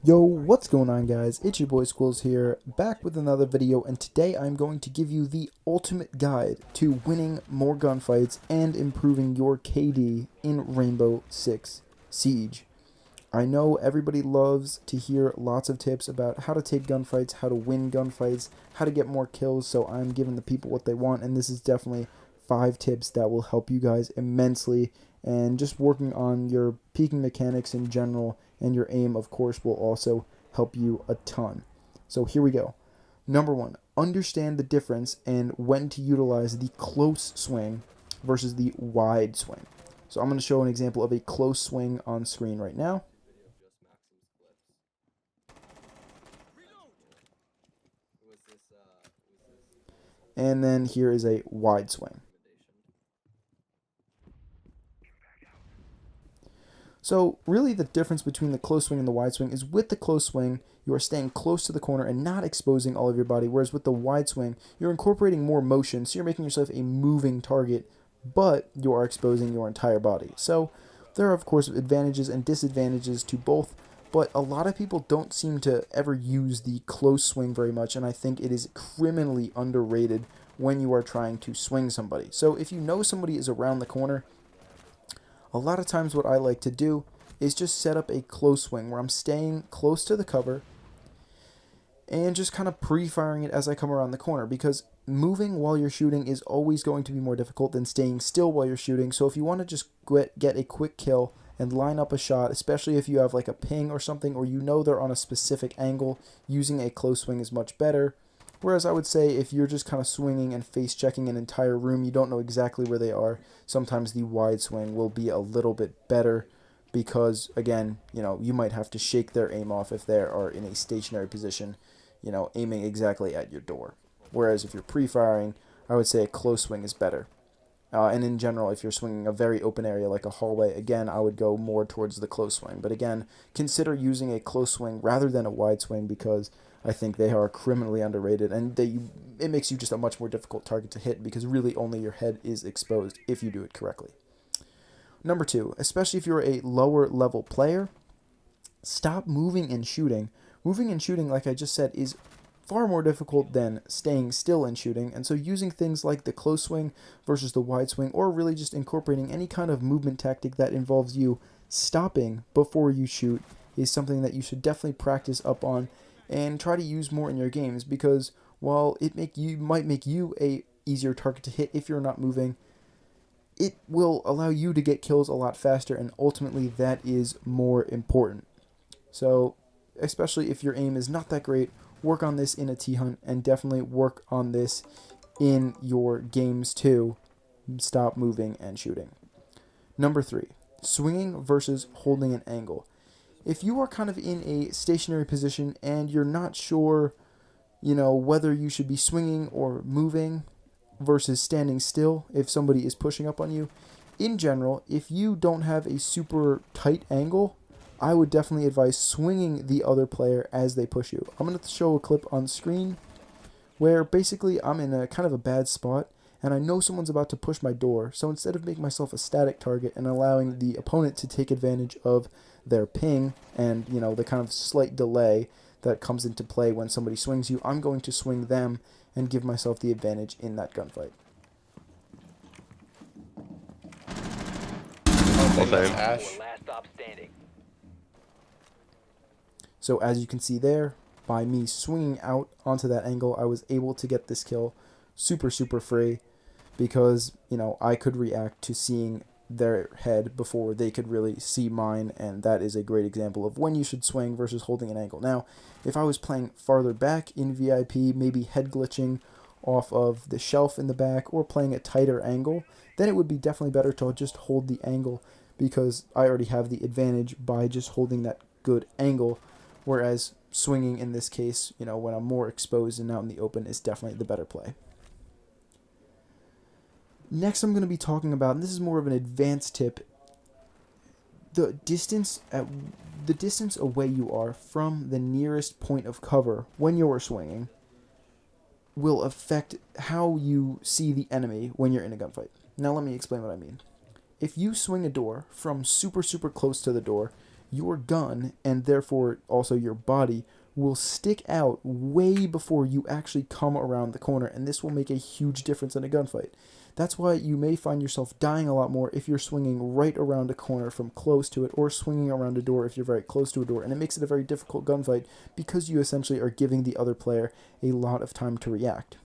Yo, what's going on, guys? It's your boy Squills here, back with another video, and today I'm going to give you the ultimate guide to winning more gunfights and improving your KD in Rainbow Six Siege. I know everybody loves to hear lots of tips about how to take gunfights, how to win gunfights, how to get more kills, so I'm giving the people what they want, and this is definitely 5 tips that will help you guys immensely, and just working on your peeking mechanics in general and your aim, of course, will also help you a ton. So here we go. Number 1, understand the difference and when to utilize the close swing versus the wide swing. So I'm going to show an example of a close swing on screen right now. And then here is a wide swing. So really the difference between the close swing and the wide swing is with the close swing, you are staying close to the corner and not exposing all of your body, whereas with the wide swing, you're incorporating more motion, so you're making yourself a moving target, but you are exposing your entire body. So there are, of course, advantages and disadvantages to both, but a lot of people don't seem to ever use the close swing very much, and I think it is criminally underrated when you are trying to swing somebody. So if you know somebody is around the corner, a lot of times what I like to do is just set up a close swing where I'm staying close to the cover and just kind of pre-firing it as I come around the corner, because moving while you're shooting is always going to be more difficult than staying still while you're shooting. So if you want to just get a quick kill and line up a shot, especially if you have like a ping or something, or you know they're on a specific angle, using a close swing is much better. Whereas I would say if you're just kind of swinging and face checking an entire room, you don't know exactly where they are, sometimes the wide swing will be a little bit better, because again, you might have to shake their aim off if they are in a stationary position, aiming exactly at your door. Whereas if you're pre-firing, I would say a close swing is better. And in general, if you're swinging a very open area like a hallway, again, I would go more towards the close swing. But again, consider using a close swing rather than a wide swing, because I think they are criminally underrated, and it makes you just a much more difficult target to hit, because really only your head is exposed if you do it correctly. Number 2, especially if you're a lower level player, stop moving and shooting. Moving and shooting, like I just said, is far more difficult than staying still and shooting, and so using things like the close swing versus the wide swing, or really just incorporating any kind of movement tactic that involves you stopping before you shoot, is something that you should definitely practice up on and try to use more in your games, because while it might make you a easier target to hit if you're not moving, it will allow you to get kills a lot faster, and ultimately that is more important. So especially if your aim is not that great, work on this in a T-hunt, and definitely work on this in your games too. Stop moving and shooting. Number 3, swinging versus holding an angle. If you are kind of in a stationary position and you're not sure, whether you should be swinging or moving versus standing still if somebody is pushing up on you, in general, if you don't have a super tight angle, I would definitely advise swinging the other player as they push you. I'm going to show a clip on screen where basically I'm in a kind of a bad spot and I know someone's about to push my door. So instead of making myself a static target and allowing the opponent to take advantage of their ping and, the kind of slight delay that comes into play when somebody swings you, I'm going to swing them and give myself the advantage in that gunfight. Well, that's Ash. So as you can see there, by me swinging out onto that angle, I was able to get this kill super free, because, I could react to seeing their head before they could really see mine, and that is a great example of when you should swing versus holding an angle. Now, if I was playing farther back in VIP, maybe head glitching off of the shelf in the back, or playing a tighter angle, then it would be definitely better to just hold the angle, because I already have the advantage by just holding that good angle. Whereas swinging in this case, when I'm more exposed and out in the open, is definitely the better play. Next, I'm going to be talking about, and this is more of an advanced tip, the distance away you are from the nearest point of cover when you're swinging will affect how you see the enemy when you're in a gunfight. Now let me explain what I mean. If you swing a door from super close to the door, your gun, and therefore also your body, will stick out way before you actually come around the corner, and this will make a huge difference in a gunfight. That's why you may find yourself dying a lot more if you're swinging right around a corner from close to it, or swinging around a door if you're very close to a door, and it makes it a very difficult gunfight because you essentially are giving the other player a lot of time to react.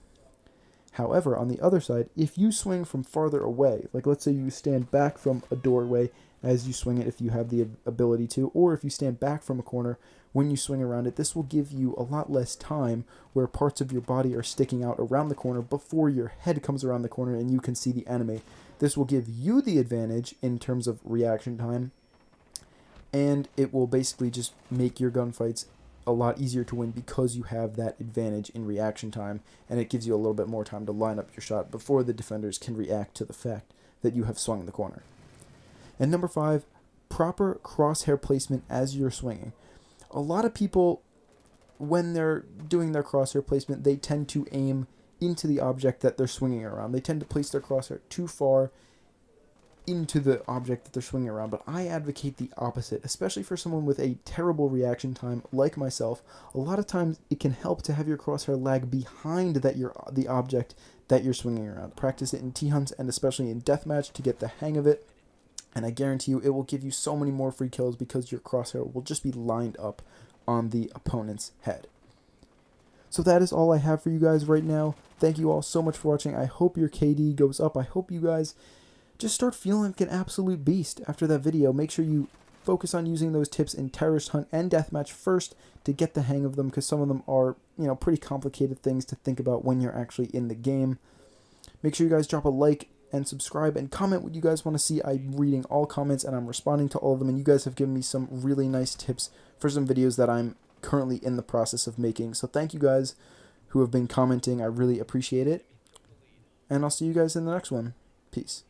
However, on the other side, if you swing from farther away, like let's say you stand back from a doorway as you swing it if you have the ability to, or if you stand back from a corner when you swing around it, this will give you a lot less time where parts of your body are sticking out around the corner before your head comes around the corner and you can see the enemy. This will give you the advantage in terms of reaction time, and it will basically just make your gunfights a lot easier to win because you have that advantage in reaction time, and it gives you a little bit more time to line up your shot before the defenders can react to the fact that you have swung the corner. And number 5, proper crosshair placement as you're swinging. A lot of people, when they're doing their crosshair placement, they tend to aim into the object that they're swinging around. They tend to place their crosshair too far into the object that they're swinging around, but I advocate the opposite, especially for someone with a terrible reaction time like myself. A lot of times it can help to have your crosshair lag behind the object that you're swinging around. Practice it in T-hunts and especially in deathmatch to get the hang of it, and I guarantee you it will give you so many more free kills because your crosshair will just be lined up on the opponent's head. So that is all I have for you guys right now. Thank you all so much for watching. I hope your KD goes up. I hope you guys just start feeling like an absolute beast after that video. Make sure you focus on using those tips in Terrorist Hunt and Deathmatch first to get the hang of them, because some of them are, pretty complicated things to think about when you're actually in the game. Make sure you guys drop a like and subscribe and comment what you guys want to see. I'm reading all comments and I'm responding to all of them, and you guys have given me some really nice tips for some videos that I'm currently in the process of making. So thank you guys who have been commenting. I really appreciate it. And I'll see you guys in the next one. Peace.